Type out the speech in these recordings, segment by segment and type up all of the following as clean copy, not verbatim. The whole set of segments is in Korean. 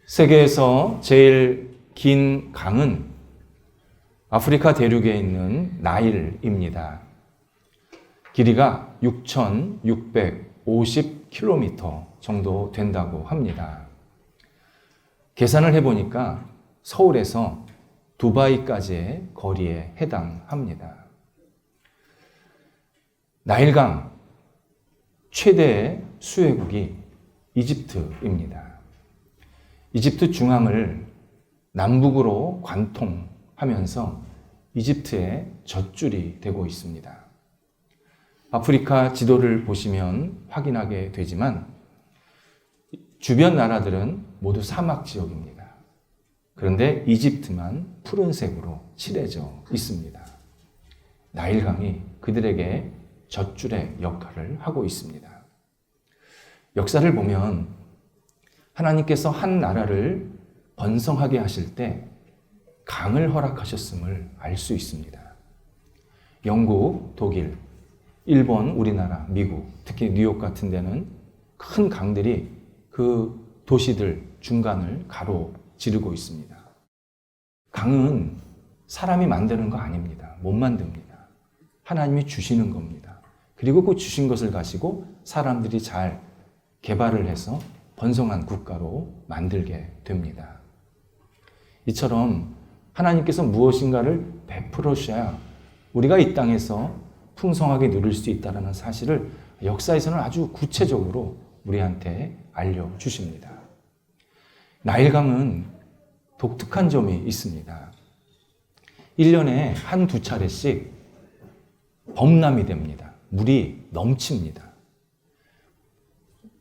세계에서 제일 긴 강은 아프리카 대륙에 있는 나일입니다. 길이가 6,650km 정도 된다고 합니다. 계산을 해보니까 서울에서 두바이까지의 거리에 해당합니다. 나일강 최대의 수혜국이 이집트입니다. 이집트 중앙을 남북으로 관통하면서 이집트의 젖줄이 되고 있습니다. 아프리카 지도를 보시면 확인하게 되지만 주변 나라들은 모두 사막 지역입니다. 그런데 이집트만 푸른색으로 칠해져 있습니다. 나일강이 그들에게 젖줄의 역할을 하고 있습니다. 역사를 보면 하나님께서 한 나라를 번성하게 하실 때 강을 허락하셨음을 알 수 있습니다. 영국, 독일, 일본, 우리나라, 미국, 특히 뉴욕 같은 데는 큰 강들이 그 도시들 중간을 가로지르고 있습니다. 강은 사람이 만드는 거 아닙니다. 못 만듭니다. 하나님이 주시는 겁니다. 그리고 그 주신 것을 가지고 사람들이 잘 개발을 해서 번성한 국가로 만들게 됩니다. 이처럼 하나님께서 무엇인가를 베풀어 주셔야 우리가 이 땅에서 풍성하게 누릴 수 있다는 사실을 역사에서는 아주 구체적으로 우리한테 알려주십니다. 나일강은 독특한 점이 있습니다. 1년에 한두 차례씩 범람이 됩니다. 물이 넘칩니다.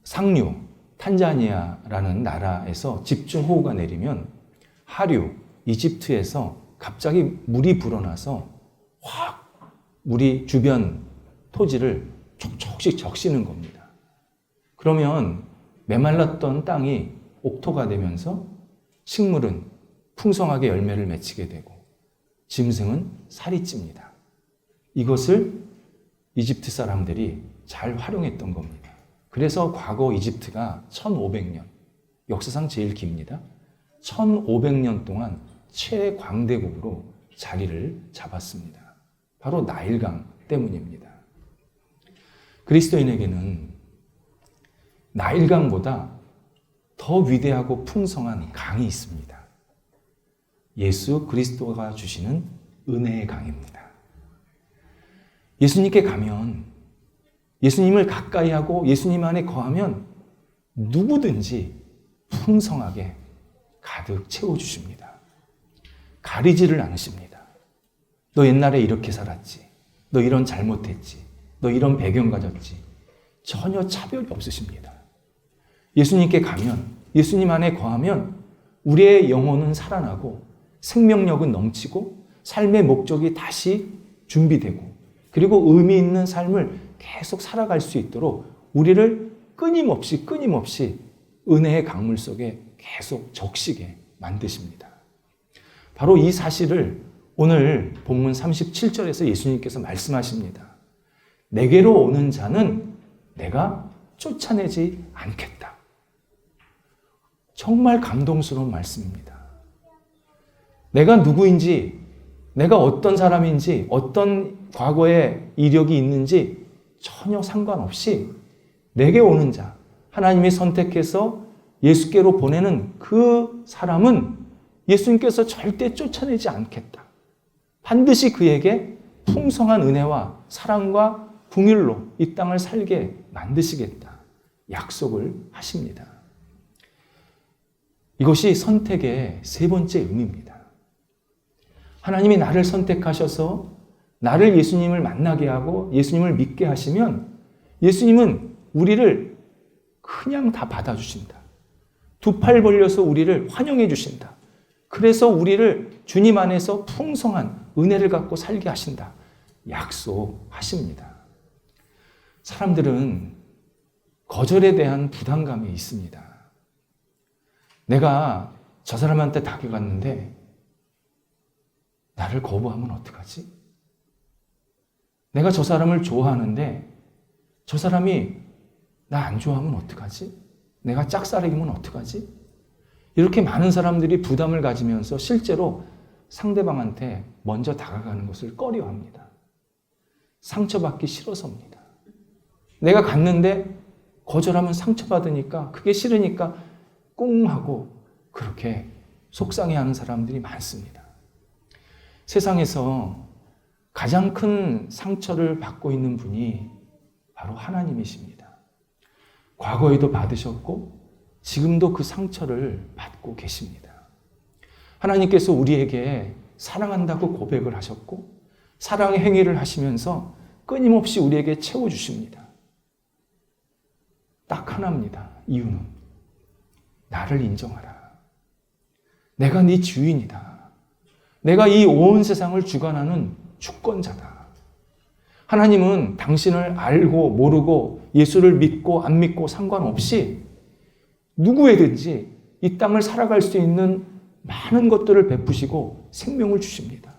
상류, 탄자니아라는 나라에서 집중호우가 내리면 하류, 이집트에서 갑자기 물이 불어나서 확 물이 주변 토지를 촉촉씩 적시는 겁니다. 그러면 메말랐던 땅이 옥토가 되면서 식물은 풍성하게 열매를 맺히게 되고 짐승은 살이 찝니다. 이것을 이집트 사람들이 잘 활용했던 겁니다. 그래서 과거 이집트가 1500년, 역사상 제일 깁니다. 1500년 동안 최광대국으로 자리를 잡았습니다. 바로 나일강 때문입니다. 그리스도인에게는 나일강보다 더 위대하고 풍성한 강이 있습니다. 예수 그리스도가 주시는 은혜의 강입니다. 예수님께 가면, 예수님을 가까이 하고 예수님 안에 거하면 누구든지 풍성하게 가득 채워주십니다. 가리지를 않으십니다. 너 옛날에 이렇게 살았지. 너 이런 잘못했지. 너 이런 배경 가졌지. 전혀 차별이 없으십니다. 예수님께 가면, 예수님 안에 거하면 우리의 영혼은 살아나고 생명력은 넘치고 삶의 목적이 다시 준비되고 그리고 의미 있는 삶을 계속 살아갈 수 있도록 우리를 끊임없이 은혜의 강물 속에 계속 적시게 만드십니다. 바로 이 사실을 오늘 본문 37절에서 예수님께서 말씀하십니다. 내게로 오는 자는 내가 쫓아내지 않겠다. 정말 감동스러운 말씀입니다. 내가 누구인지, 내가 어떤 사람인지, 어떤 과거의 이력이 있는지 전혀 상관없이 내게 오는 자, 하나님이 선택해서 예수께로 보내는 그 사람은 예수님께서 절대 쫓아내지 않겠다. 반드시 그에게 풍성한 은혜와 사랑과 긍휼로 이 땅을 살게 만드시겠다. 약속을 하십니다. 이것이 선택의 세 번째 의미입니다. 하나님이 나를 선택하셔서 나를 예수님을 만나게 하고 예수님을 믿게 하시면 예수님은 우리를 그냥 다 받아주신다. 두 팔 벌려서 우리를 환영해 주신다. 그래서 우리를 주님 안에서 풍성한 은혜를 갖고 살게 하신다. 약속하십니다. 사람들은 거절에 대한 부담감이 있습니다. 내가 저 사람한테 다가갔는데 나를 거부하면 어떡하지? 내가 저 사람을 좋아하는데 저 사람이 나 안 좋아하면 어떡하지? 내가 짝사랑이면 어떡하지? 이렇게 많은 사람들이 부담을 가지면서 실제로 상대방한테 먼저 다가가는 것을 꺼려합니다. 상처받기 싫어서입니다. 내가 갔는데 거절하면 상처받으니까 그게 싫으니까 꿍 하고 그렇게 속상해하는 사람들이 많습니다. 세상에서 가장 큰 상처를 받고 있는 분이 바로 하나님이십니다. 과거에도 받으셨고 지금도 그 상처를 받고 계십니다. 하나님께서 우리에게 사랑한다고 고백을 하셨고 사랑의 행위를 하시면서 끊임없이 우리에게 채워주십니다. 딱 하나입니다. 이유는 나를 인정하라. 내가 네 주인이다. 내가 이 온 세상을 주관하는 주권자다. 하나님은 당신을 알고 모르고 예수를 믿고 안 믿고 상관없이 누구에든지 이 땅을 살아갈 수 있는 많은 것들을 베푸시고 생명을 주십니다.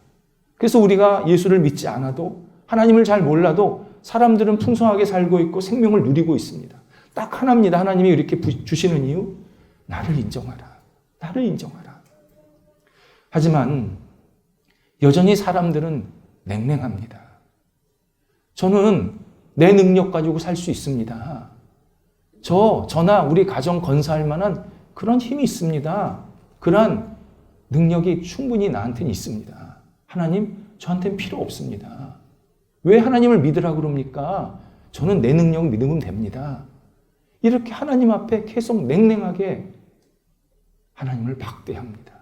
그래서 우리가 예수를 믿지 않아도 하나님을 잘 몰라도 사람들은 풍성하게 살고 있고 생명을 누리고 있습니다. 딱 하나입니다. 하나님이 이렇게 주시는 이유, 나를 인정하라. 나를 인정하라. 하지만 여전히 사람들은 냉랭합니다. 저는 내 능력 가지고 살 수 있습니다. 저나 우리 가정 건사할 만한 그런 힘이 있습니다. 그러한 능력이 충분히 나한테는 있습니다. 하나님, 저한테는 필요 없습니다. 왜 하나님을 믿으라고 그럽니까? 저는 내 능력 믿으면 됩니다. 이렇게 하나님 앞에 계속 냉랭하게 하나님을 박대합니다.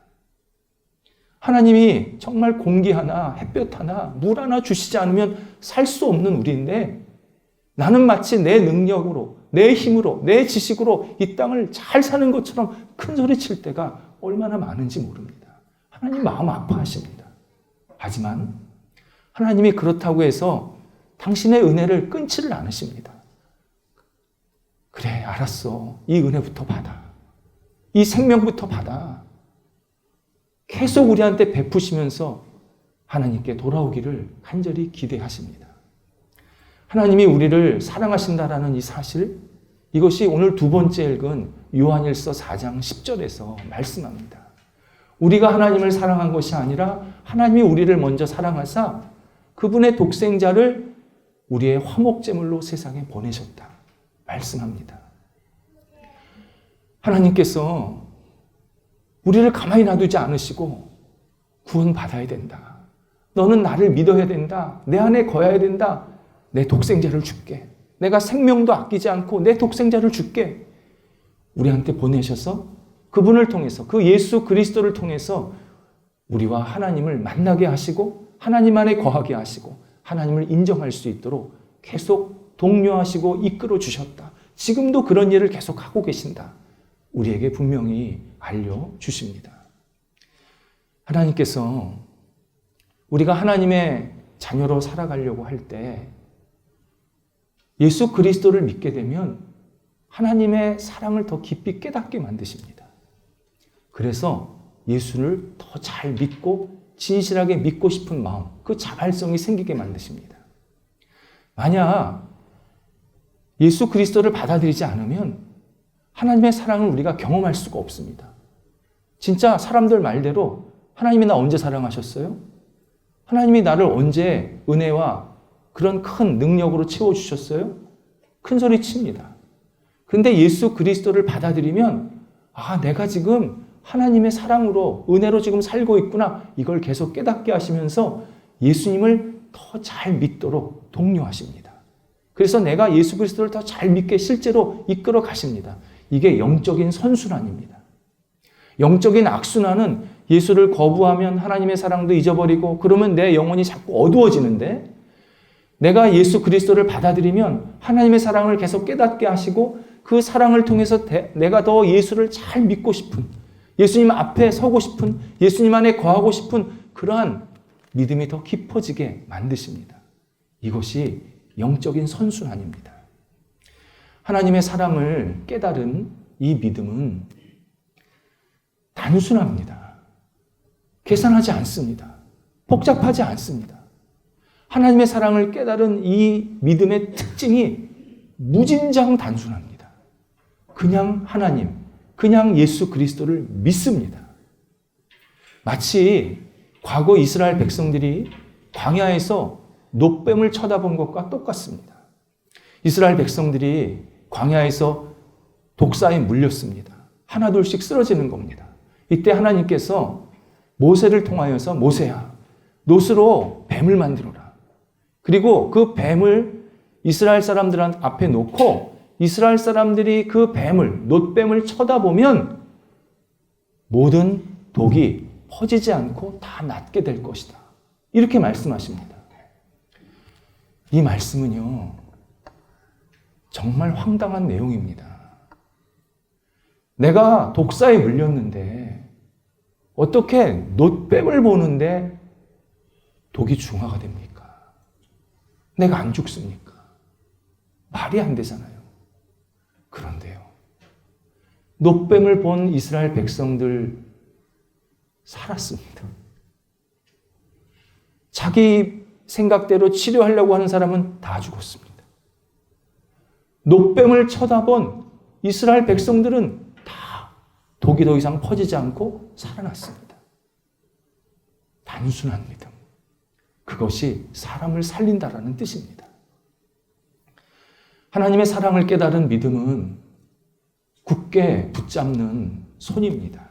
하나님이 정말 공기 하나, 햇볕 하나, 물 하나 주시지 않으면 살 수 없는 우리인데 나는 마치 내 능력으로, 내 힘으로, 내 지식으로 이 땅을 잘 사는 것처럼 큰 소리 칠 때가 얼마나 많은지 모릅니다. 하나님 마음 아파하십니다. 하지만 하나님이 그렇다고 해서 당신의 은혜를 끊지를 않으십니다. 그래, 알았어. 이 은혜부터 받아. 이 생명부터 받아. 계속 우리한테 베푸시면서 하나님께 돌아오기를 간절히 기대하십니다. 하나님이 우리를 사랑하신다라는 이 사실, 이것이 오늘 두 번째 읽은 요한일서 4장 10절에서 말씀합니다. 우리가 하나님을 사랑한 것이 아니라 하나님이 우리를 먼저 사랑하사 그분의 독생자를 우리의 화목제물로 세상에 보내셨다. 말씀합니다. 하나님께서 우리를 가만히 놔두지 않으시고 구원받아야 된다. 너는 나를 믿어야 된다. 내 안에 거해야 된다. 내 독생자를 줄게. 내가 생명도 아끼지 않고 내 독생자를 줄게. 우리한테 보내셔서 그분을 통해서 그 예수 그리스도를 통해서 우리와 하나님을 만나게 하시고 하나님 안에 거하게 하시고 하나님을 인정할 수 있도록 계속 독려하시고 이끌어 주셨다. 지금도 그런 일을 계속 하고 계신다. 우리에게 분명히 알려주십니다. 하나님께서 우리가 하나님의 자녀로 살아가려고 할 때 예수 그리스도를 믿게 되면 하나님의 사랑을 더 깊이 깨닫게 만드십니다. 그래서 예수를 더 잘 믿고 진실하게 믿고 싶은 마음, 그 자발성이 생기게 만드십니다. 만약 예수 그리스도를 받아들이지 않으면 하나님의 사랑을 우리가 경험할 수가 없습니다. 진짜 사람들 말대로 하나님이 나 언제 사랑하셨어요? 하나님이 나를 언제 은혜와 그런 큰 능력으로 채워주셨어요? 큰 소리 칩니다. 근데 예수 그리스도를 받아들이면 내가 지금 하나님의 사랑으로 은혜로 지금 살고 있구나. 이걸 계속 깨닫게 하시면서 예수님을 더 잘 믿도록 독려하십니다. 그래서 내가 예수 그리스도를 더 잘 믿게 실제로 이끌어 가십니다. 이게 영적인 선순환입니다. 영적인 악순환은 예수를 거부하면 하나님의 사랑도 잊어버리고 그러면 내 영혼이 자꾸 어두워지는데 내가 예수 그리스도를 받아들이면 하나님의 사랑을 계속 깨닫게 하시고 그 사랑을 통해서 내가 더 예수를 잘 믿고 싶은 예수님 앞에 서고 싶은 예수님 안에 거하고 싶은 그러한 믿음이 더 깊어지게 만드십니다. 이것이 영적인 선순환입니다. 하나님의 사랑을 깨달은 이 믿음은 단순합니다. 계산하지 않습니다. 복잡하지 않습니다. 하나님의 사랑을 깨달은 이 믿음의 특징이 무진장 단순합니다. 그냥 하나님, 그냥 예수 그리스도를 믿습니다. 마치 과거 이스라엘 백성들이 광야에서 놋뱀을 쳐다본 것과 똑같습니다. 이스라엘 백성들이 광야에서 독사에 물렸습니다. 하나둘씩 쓰러지는 겁니다. 이때 하나님께서 모세를 통하여서 모세야, 놋으로 뱀을 만들어라. 그리고 그 뱀을 이스라엘 사람들 앞에 놓고 이스라엘 사람들이 그 뱀을, 놋뱀을 쳐다보면 모든 독이 퍼지지 않고 다 낫게 될 것이다. 이렇게 말씀하십니다. 이 말씀은요, 정말 황당한 내용입니다. 내가 독사에 물렸는데 어떻게 놋뱀을 보는데 독이 중화가 됩니까? 내가 안 죽습니까? 말이 안 되잖아요. 그런데요, 놋뱀을 본 이스라엘 백성들 살았습니다. 자기 생각대로 치료하려고 하는 사람은 다 죽었습니다. 놋뱀을 쳐다본 이스라엘 백성들은 다 독이 더 이상 퍼지지 않고 살아났습니다. 단순한 믿음. 그것이 사람을 살린다라는 뜻입니다. 하나님의 사랑을 깨달은 믿음은 굳게 붙잡는 손입니다.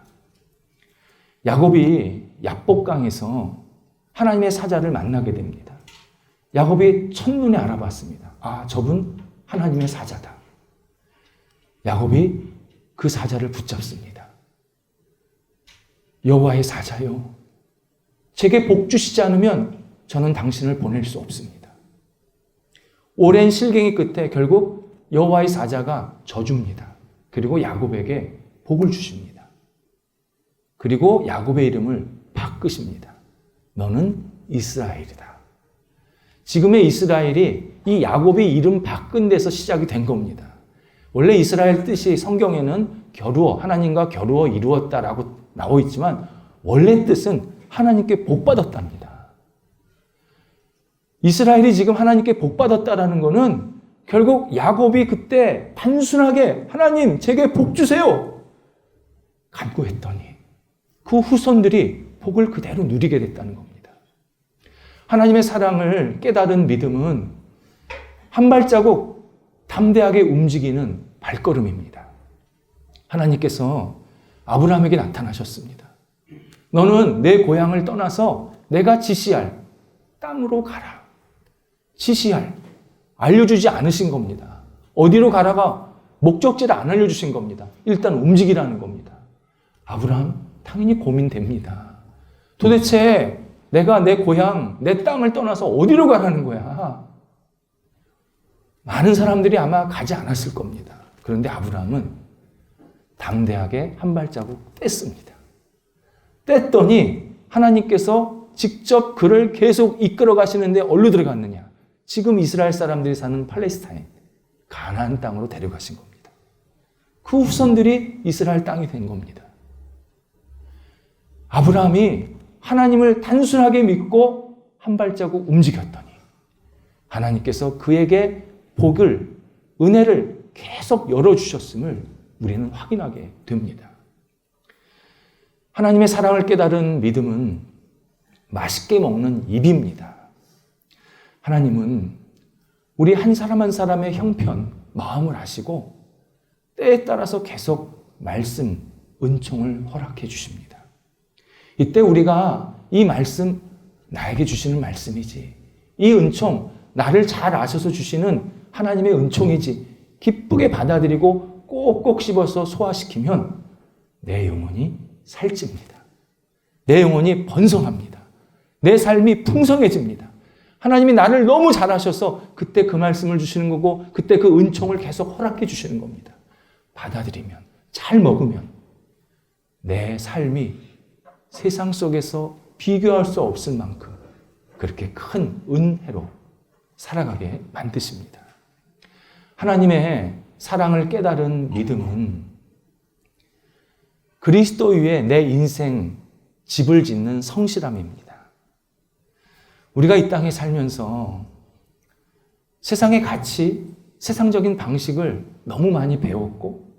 야곱이 야복강에서 하나님의 사자를 만나게 됩니다. 야곱이 첫눈에 알아봤습니다. 아, 저분 하나님의 사자다. 야곱이 그 사자를 붙잡습니다. 여호와의 사자요, 제게 복 주시지 않으면 저는 당신을 보낼 수 없습니다. 오랜 실갱이 끝에 결국 여호와의 사자가 져줍니다. 그리고 야곱에게 복을 주십니다. 그리고 야곱의 이름을 바꾸십니다. 너는 이스라엘이다. 지금의 이스라엘이 이 야곱이 이름 바꾼 데서 시작이 된 겁니다. 원래 이스라엘 뜻이 성경에는 겨루어, 하나님과 겨루어 이루었다라고 나와 있지만 원래 뜻은 하나님께 복받았답니다. 이스라엘이 지금 하나님께 복받았다라는 것은 결국 야곱이 그때 단순하게 하나님 제게 복 주세요 간구했더니 그 후손들이 복을 그대로 누리게 됐다는 겁니다. 하나님의 사랑을 깨달은 믿음은 한 발자국 담대하게 움직이는 발걸음입니다. 하나님께서 아브라함에게 나타나셨습니다. 너는 내 고향을 떠나서 내가 지시할 땅으로 가라. 지시할, 알려주지 않으신 겁니다. 어디로 가라가 목적지를 안 알려주신 겁니다. 일단 움직이라는 겁니다. 아브라함 당연히 고민됩니다. 도대체 내가 내 고향, 내 땅을 떠나서 어디로 가라는 거야? 많은 사람들이 아마 가지 않았을 겁니다. 그런데 아브라함은 담대하게 한 발자국 뗐습니다. 뗐더니 하나님께서 직접 그를 계속 이끌어 가시는데 어디로 들어갔느냐? 지금 이스라엘 사람들이 사는 팔레스타인, 가나안 땅으로 데려가신 겁니다. 그 후손들이 이스라엘 땅이 된 겁니다. 아브라함이 하나님을 단순하게 믿고 한 발자국 움직였더니 하나님께서 그에게 복을, 은혜를 계속 열어주셨음을 우리는 확인하게 됩니다. 하나님의 사랑을 깨달은 믿음은 맛있게 먹는 입입니다. 하나님은 우리 한 사람 한 사람의 형편, 마음을 아시고 때에 따라서 계속 말씀, 은총을 허락해 주십니다. 이때 우리가 이 말씀, 나에게 주시는 말씀이지, 이 은총, 나를 잘 아셔서 주시는 하나님의 은총이지 기쁘게 받아들이고 꼭꼭 씹어서 소화시키면 내 영혼이 살찝니다. 내 영혼이 번성합니다. 내 삶이 풍성해집니다. 하나님이 나를 너무 잘 아셔서 그때 그 말씀을 주시는 거고 그때 그 은총을 계속 허락해 주시는 겁니다. 받아들이면, 잘 먹으면 내 삶이 세상 속에서 비교할 수 없을 만큼 그렇게 큰 은혜로 살아가게 만드십니다. 하나님의 사랑을 깨달은 믿음은 그리스도 위에 내 인생 집을 짓는 성실함입니다. 우리가 이 땅에 살면서 세상의 가치, 세상적인 방식을 너무 많이 배웠고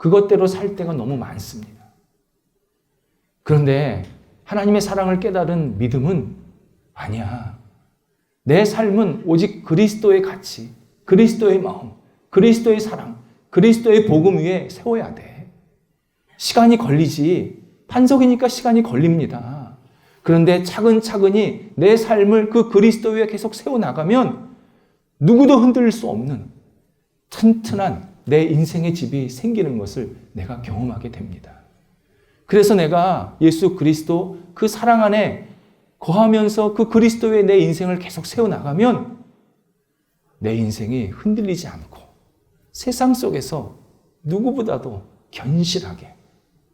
그것대로 살 때가 너무 많습니다. 그런데 하나님의 사랑을 깨달은 믿음은 아니야. 내 삶은 오직 그리스도의 가치, 그리스도의 마음, 그리스도의 사랑, 그리스도의 복음 위에 세워야 돼. 시간이 걸리지. 판석이니까 시간이 걸립니다. 그런데 차근차근히 내 삶을 그 그리스도 위에 계속 세워나가면 누구도 흔들릴 수 없는 튼튼한 내 인생의 집이 생기는 것을 내가 경험하게 됩니다. 그래서 내가 예수 그리스도 그 사랑 안에 거하면서 그 그리스도 위에 내 인생을 계속 세워나가면 내 인생이 흔들리지 않고 세상 속에서 누구보다도 견실하게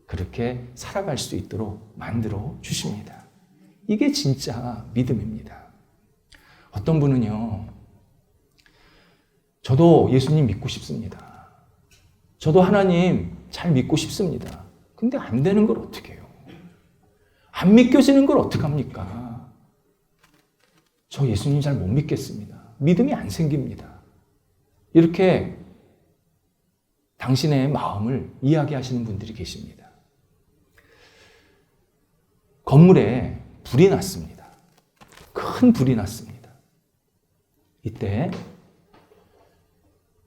그렇게 살아갈 수 있도록 만들어 주십니다. 이게 진짜 믿음입니다. 어떤 분은요, 저도 예수님 믿고 싶습니다. 저도 하나님 잘 믿고 싶습니다. 근데 안 되는 걸 어떻게 해요? 안 믿겨지는 걸 어떡합니까? 저 예수님 잘 못 믿겠습니다. 믿음이 안 생깁니다. 이렇게 당신의 마음을 이야기하시는 분들이 계십니다. 건물에 불이 났습니다. 큰 불이 났습니다. 이때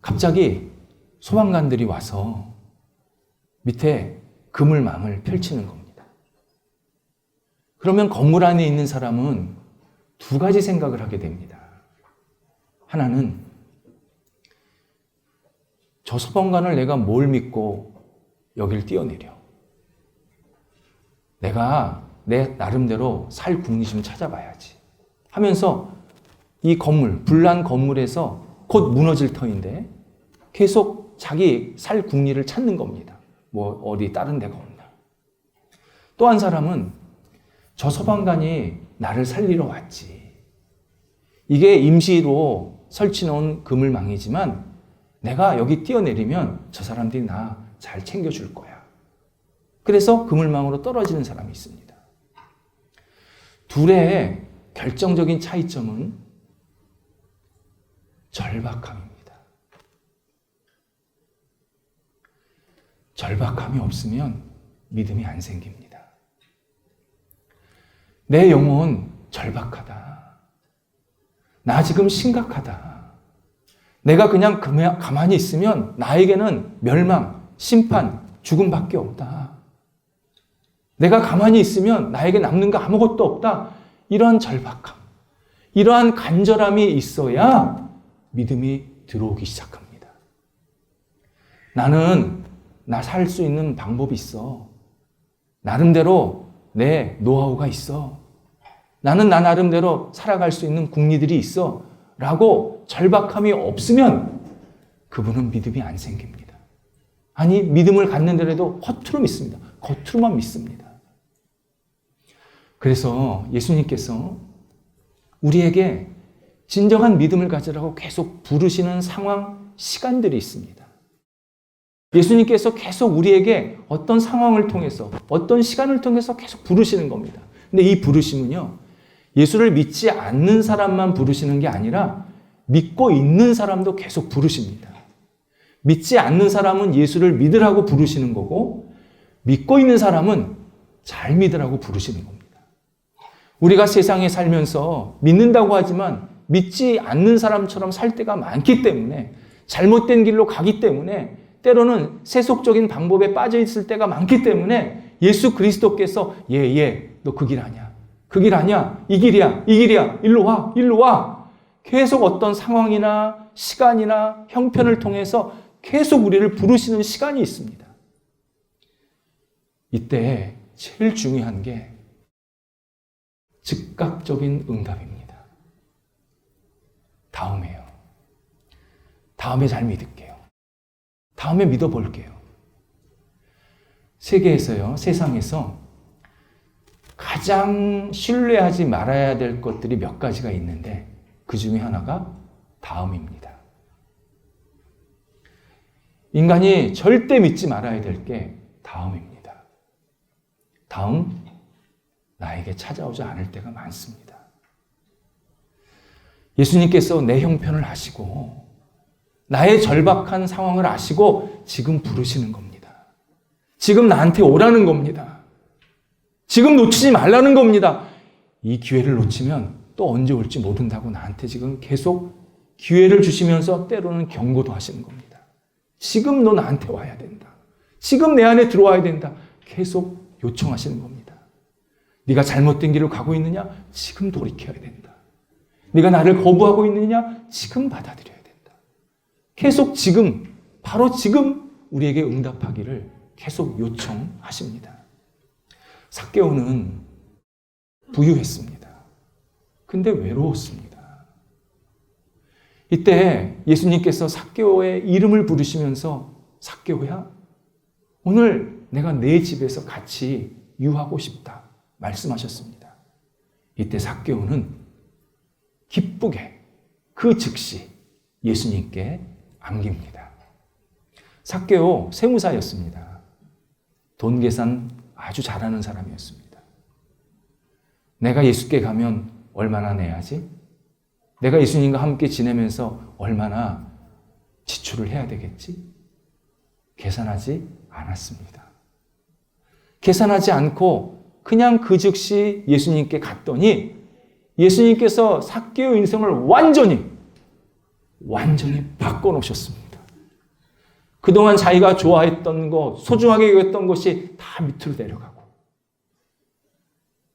갑자기 소방관들이 와서 밑에 그물망을 펼치는 겁니다. 그러면 건물 안에 있는 사람은 두 가지 생각을 하게 됩니다. 하나는 저 소방관을 내가 뭘 믿고 여길 뛰어내려. 내가 내 나름대로 살 궁리 좀 찾아봐야지 하면서 이 건물, 불난 건물에서 곧 무너질 터인데 계속 자기 살 궁리를 찾는 겁니다. 뭐 어디 다른 데가 없나. 또 한 사람은 저 소방관이 나를 살리러 왔지. 이게 임시로 설치놓은 그물망이지만 내가 여기 뛰어내리면 저 사람들이 나 잘 챙겨줄 거야. 그래서 그물망으로 떨어지는 사람이 있습니다. 둘의 결정적인 차이점은 절박함입니다. 절박함이 없으면 믿음이 안 생깁니다. 내 영혼 절박하다. 나 지금 심각하다. 내가 그냥 가만히 있으면 나에게는 멸망, 심판, 죽음밖에 없다. 내가 가만히 있으면 나에게 남는 거 아무것도 없다. 이러한 절박함, 이러한 간절함이 있어야 믿음이 들어오기 시작합니다. 나는 나 살 수 있는 방법이 있어. 나름대로 내 노하우가 있어. 나는 나 나름대로 살아갈 수 있는 궁리들이 있어. 라고 절박함이 없으면 그분은 믿음이 안 생깁니다. 아니, 믿음을 갖는데라도 겉으로 믿습니다. 겉으로만 믿습니다. 그래서 예수님께서 우리에게 진정한 믿음을 가지라고 계속 부르시는 상황, 시간들이 있습니다. 예수님께서 계속 우리에게 어떤 상황을 통해서, 어떤 시간을 통해서 계속 부르시는 겁니다. 근데 이 부르심은요, 예수를 믿지 않는 사람만 부르시는 게 아니라 믿고 있는 사람도 계속 부르십니다. 믿지 않는 사람은 예수를 믿으라고 부르시는 거고, 믿고 있는 사람은 잘 믿으라고 부르시는 겁니다. 우리가 세상에 살면서 믿는다고 하지만 믿지 않는 사람처럼 살 때가 많기 때문에, 잘못된 길로 가기 때문에, 때로는 세속적인 방법에 빠져 있을 때가 많기 때문에 예수 그리스도께서 너 그 길 아니야. 그 길 아니야. 이 길이야. 이 길이야. 일로 와. 일로 와. 계속 어떤 상황이나 시간이나 형편을 통해서 계속 우리를 부르시는 시간이 있습니다. 이때 제일 중요한 게 즉각적인 응답입니다. 다음에요. 다음에 잘 믿을게요. 다음에 믿어볼게요. 세계에서요, 세상에서 가장 신뢰하지 말아야 될 것들이 몇 가지가 있는데 그 중에 하나가 다음입니다. 인간이 절대 믿지 말아야 될 게 다음입니다. 다음, 나에게 찾아오지 않을 때가 많습니다. 예수님께서 내 형편을 아시고 나의 절박한 상황을 아시고 지금 부르시는 겁니다. 지금 나한테 오라는 겁니다. 지금 놓치지 말라는 겁니다. 이 기회를 놓치면 또 언제 올지 모른다고 나한테 지금 계속 기회를 주시면서 때로는 경고도 하시는 겁니다. 지금 너 나한테 와야 된다. 지금 내 안에 들어와야 된다. 계속 요청하시는 겁니다. 네가 잘못된 길을 가고 있느냐? 지금 돌이켜야 된다. 네가 나를 거부하고 있느냐? 지금 받아들여야 된다. 계속 지금, 바로 지금 우리에게 응답하기를 계속 요청하십니다. 삭개오는 부유했습니다. 근데 외로웠습니다. 이때 예수님께서 삭개오의 이름을 부르시면서 삭개오야, 오늘 내가 내 집에서 같이 유하고 싶다 말씀하셨습니다. 이때 삭개오는 기쁘게 그 즉시 예수님께 안깁니다. 삭개오 세무사였습니다. 돈 계산 아주 잘하는 사람이었습니다. 내가 예수께 가면 얼마나 내야지? 내가 예수님과 함께 지내면서 얼마나 지출을 해야 되겠지? 계산하지 않았습니다. 계산하지 않고 그냥 그 즉시 예수님께 갔더니 예수님께서 삭개오 인생을 완전히 바꿔놓으셨습니다. 그동안 자기가 좋아했던 것, 소중하게 여겼던 것이 다 밑으로 내려가고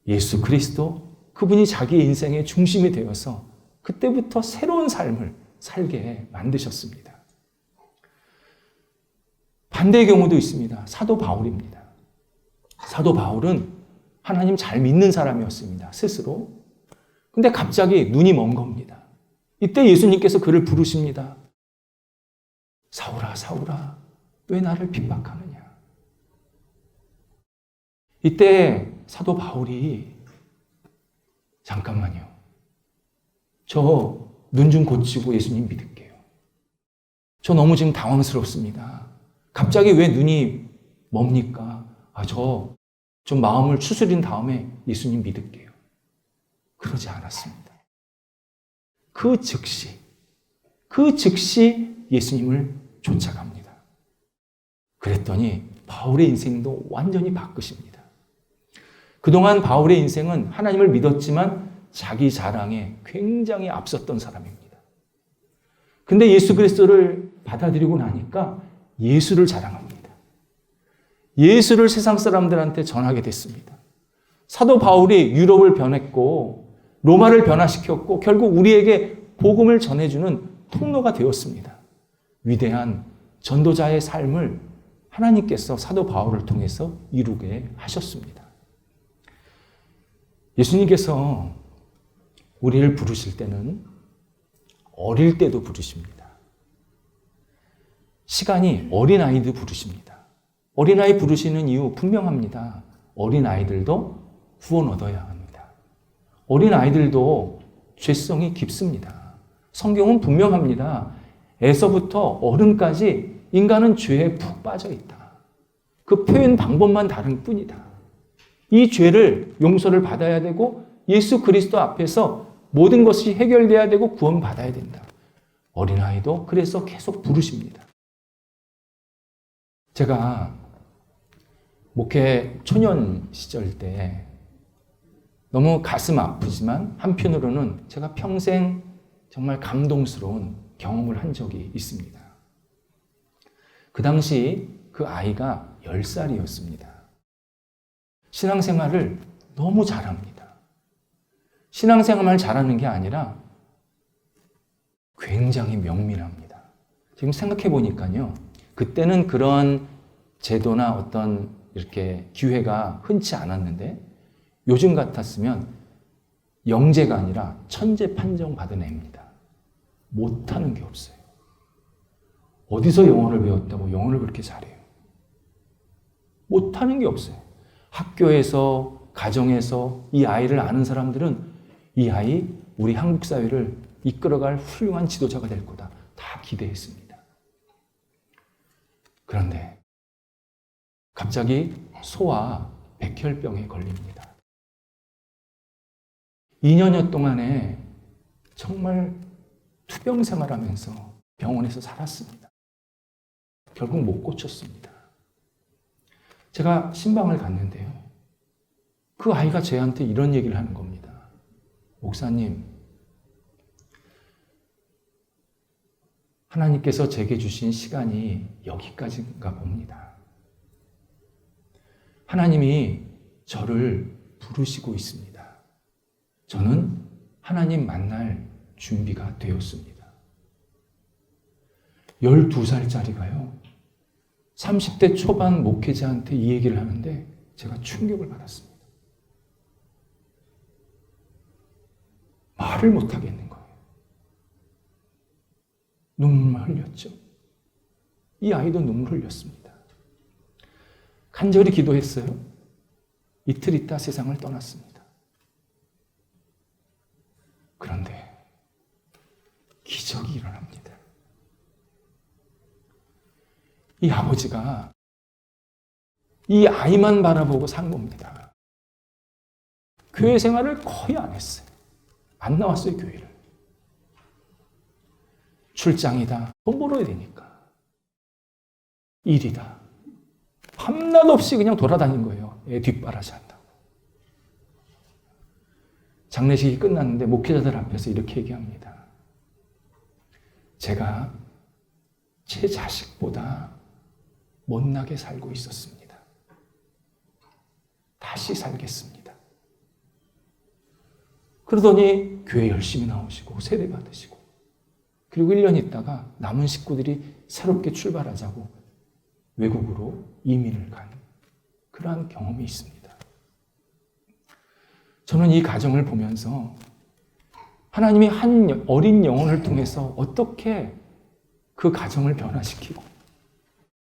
예수 그리스도, 그분이 자기 인생의 중심이 되어서 그때부터 새로운 삶을 살게 만드셨습니다. 반대의 경우도 있습니다. 사도 바울입니다. 사도 바울은 하나님 잘 믿는 사람이었습니다. 스스로. 근데 갑자기 눈이 먼 겁니다. 이때 예수님께서 그를 부르십니다. 사울아, 사울아, 왜 나를 핍박하느냐? 이때 사도 바울이 잠깐만요. 저 눈 좀 고치고 예수님 믿을게요. 저 너무 지금 당황스럽습니다. 갑자기 왜 눈이 뭡니까? 저 좀 마음을 추스린 다음에 예수님 믿을게요. 그러지 않았습니다. 그 즉시 예수님을 쫓아갑니다. 그랬더니 바울의 인생도 완전히 바꾸십니다. 그동안 바울의 인생은 하나님을 믿었지만 자기 자랑에 굉장히 앞섰던 사람입니다. 근데 예수 그리스도를 받아들이고 나니까 예수를 자랑합니다. 예수를 세상 사람들한테 전하게 됐습니다. 사도 바울이 유럽을 변했고 로마를 변화시켰고 결국 우리에게 복음을 전해주는 통로가 되었습니다. 위대한 전도자의 삶을 하나님께서 사도 바울을 통해서 이루게 하셨습니다. 예수님께서 우리를 부르실 때는 어릴 때도 부르십니다. 시간이 어린아이도 부르십니다. 어린아이 부르시는 이유 분명합니다. 어린아이들도 구원 얻어야 합니다. 어린아이들도 죄성이 깊습니다. 성경은 분명합니다. 에서부터 어른까지 인간은 죄에 푹 빠져 있다. 그 표현 방법만 다른 뿐이다. 이 죄를 용서를 받아야 되고 예수 그리스도 앞에서 모든 것이 해결돼야 되고 구원받아야 된다. 어린아이도 그래서 계속 부르십니다. 제가 목회 초년 시절 때 너무 가슴 아프지만 한편으로는 제가 평생 정말 감동스러운 경험을 한 적이 있습니다. 그 당시 그 아이가 10살이었습니다. 신앙생활을 너무 잘합니다. 신앙생활만 잘하는 게 아니라 굉장히 명민합니다. 지금 생각해 보니까요. 그때는 그런 제도나 어떤 이렇게 기회가 흔치 않았는데 요즘 같았으면 영재가 아니라 천재 판정 받은 애입니다. 못하는 게 없어요. 어디서 영어를 배웠다고 영어를 그렇게 잘해요? 못하는 게 없어요. 학교에서, 가정에서 이 아이를 아는 사람들은 이 아이 우리 한국 사회를 이끌어갈 훌륭한 지도자가 될 거다. 다 기대했습니다. 그런데 갑자기 소아 백혈병에 걸립니다. 2년여 동안에 정말 투병 생활하면서 병원에서 살았습니다. 결국 못 고쳤습니다. 제가 신방을 갔는데요. 그 아이가 저한테 이런 얘기를 하는 겁니다. 목사님, 하나님께서 제게 주신 시간이 여기까지인가 봅니다. 하나님이 저를 부르시고 있습니다. 저는 하나님 만날 준비가 되었습니다. 12살짜리가요. 30대 초반 목회자한테 이 얘기를 하는데 제가 충격을 받았습니다. 말을 못 하겠는 거예요. 눈물만 흘렸죠. 이 아이도 눈물 흘렸습니다. 간절히 기도했어요. 이틀 있다 세상을 떠났습니다. 그런데 기적이 일어납니다. 이 아버지가 이 아이만 바라보고 산 겁니다. 교회 생활을 거의 안 했어요. 안 나왔어요, 교회를. 출장이다. 돈 벌어야 되니까. 일이다. 밤낮 없이 그냥 돌아다닌 거예요. 애 뒷바라지 한다고. 장례식이 끝났는데 목회자들 앞에서 이렇게 얘기합니다. 제가 제 자식보다 못나게 살고 있었습니다. 다시 살겠습니다. 그러더니 교회 열심히 나오시고 세례 받으시고 그리고 1년 있다가 남은 식구들이 새롭게 출발하자고 외국으로 이민을 간 그러한 경험이 있습니다. 저는 이 가정을 보면서 하나님이 한 어린 영혼을 통해서 어떻게 그 가정을 변화시키고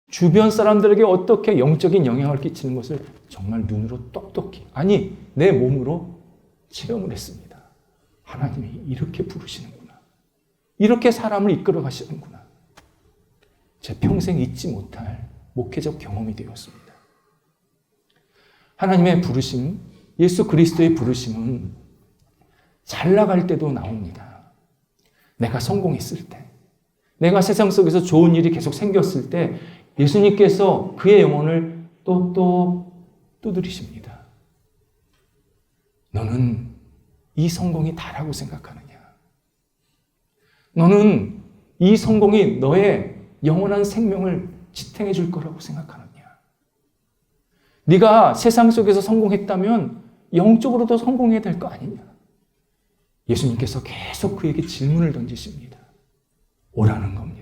주변 사람들에게 어떻게 영적인 영향을 끼치는 것을 정말 눈으로 똑똑히, 아니 내 몸으로 체험을 했습니다. 하나님이 이렇게 부르시는구나. 이렇게 사람을 이끌어 가시는구나. 제 평생 잊지 못할 목회적 경험이 되었습니다. 하나님의 부르심, 예수 그리스도의 부르심은 잘 나갈 때도 나옵니다. 내가 성공했을 때, 내가 세상 속에서 좋은 일이 계속 생겼을 때 예수님께서 그의 영혼을 또 두드리십니다. 너는 이 성공이 다라고 생각하느냐? 너는 이 성공이 너의 영원한 생명을 지탱해 줄 거라고 생각하느냐? 네가 세상 속에서 성공했다면 영적으로도 성공해야 될 거 아니냐? 예수님께서 계속 그에게 질문을 던지십니다. 오라는 겁니다.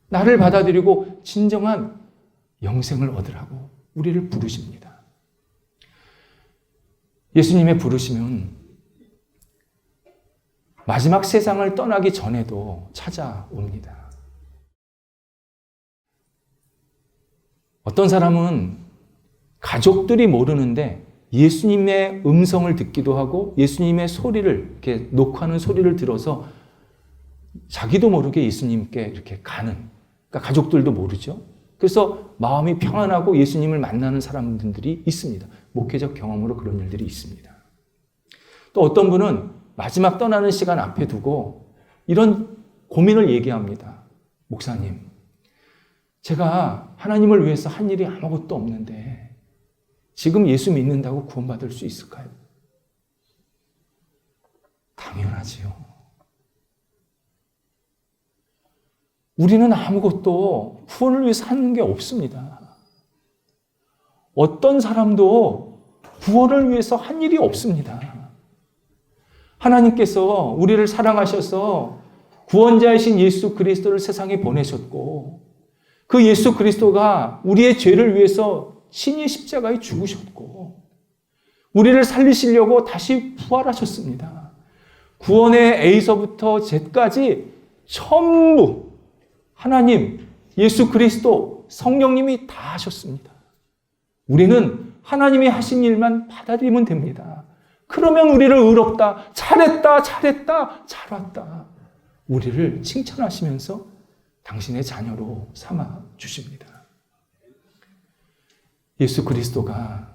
나를 받아들이고 진정한 영생을 얻으라고 우리를 부르십니다. 예수님의 부르심은 마지막 세상을 떠나기 전에도 찾아옵니다. 어떤 사람은 가족들이 모르는데 예수님의 음성을 듣기도 하고 예수님의 소리를 이렇게 녹화하는 소리를 들어서 자기도 모르게 예수님께 이렇게 가는, 그러니까 가족들도 모르죠. 그래서 마음이 평안하고 예수님을 만나는 사람들이 있습니다. 목회적 경험으로 그런 일들이 있습니다. 또 어떤 분은 마지막 떠나는 시간 앞에 두고 이런 고민을 얘기합니다. 목사님, 제가 하나님을 위해서 한 일이 아무것도 없는데 지금 예수 믿는다고 구원받을 수 있을까요? 당연하지요. 우리는 아무것도 구원을 위해서 하는 게 없습니다. 어떤 사람도 구원을 위해서 한 일이 없습니다. 하나님께서 우리를 사랑하셔서 구원자이신 예수 그리스도를 세상에 보내셨고 그 예수 그리스도가 우리의 죄를 위해서 신의 십자가에 죽으셨고 우리를 살리시려고 다시 부활하셨습니다. 구원의 A서부터 Z까지 전부 하나님, 예수 그리스도, 성령님이 다 하셨습니다. 우리는 하나님이 하신 일만 받아들이면 됩니다. 그러면 우리를 의롭다, 잘했다, 잘 왔다. 우리를 칭찬하시면서 당신의 자녀로 삼아 주십니다. 예수 그리스도가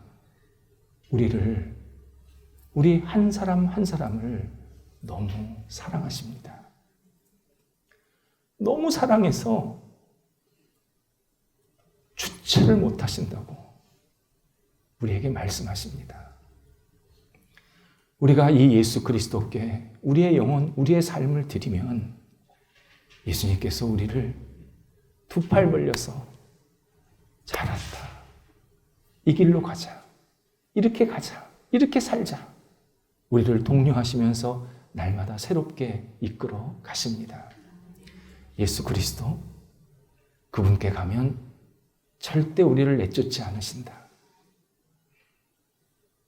우리 한 사람 한 사람을 너무 사랑하십니다. 너무 사랑해서 주체를 못 하신다고 우리에게 말씀하십니다. 우리가 이 예수 그리스도께 우리의 영혼, 우리의 삶을 드리면 예수님께서 우리를 두 팔 벌려서 잘한다. 이 길로 가자. 이렇게 가자. 이렇게 살자. 우리를 독려하시면서 날마다 새롭게 이끌어 가십니다. 예수 그리스도, 그분께 가면 절대 우리를 내쫓지 않으신다.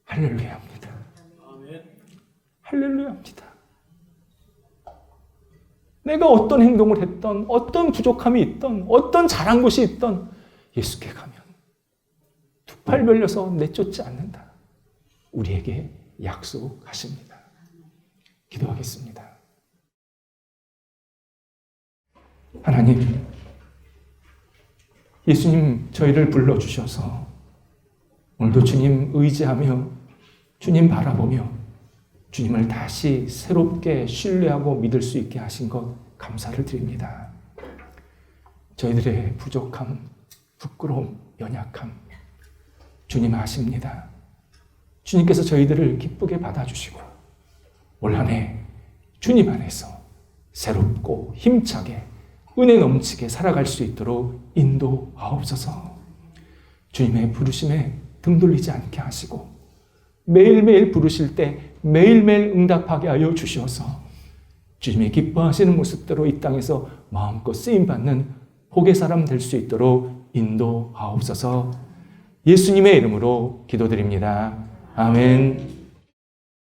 할렐루야입니다. 할렐루야입니다. 내가 어떤 행동을 했던, 어떤 부족함이 있던, 어떤 잘한 것이 있던 예수께 가면 두 팔 벌려서 내쫓지 않는다. 우리에게 약속하십니다. 기도하겠습니다. 하나님, 예수님 저희를 불러주셔서 오늘도 주님 의지하며 주님 바라보며 주님을 다시 새롭게 신뢰하고 믿을 수 있게 하신 것 감사를 드립니다. 저희들의 부족함, 부끄러움, 연약함 주님 아십니다. 주님께서 저희들을 기쁘게 받아주시고 올 한 해 주님 안에서 새롭고 힘차게 은혜 넘치게 살아갈 수 있도록 인도하옵소서. 주님의 부르심에 등 돌리지 않게 하시고 매일매일 부르실 때 매일매일 응답하게 하여 주셔서 주님이 기뻐하시는 모습대로 이 땅에서 마음껏 쓰임받는 복의 사람 될 수 있도록 인도하옵소서. 예수님의 이름으로 기도드립니다. 아멘.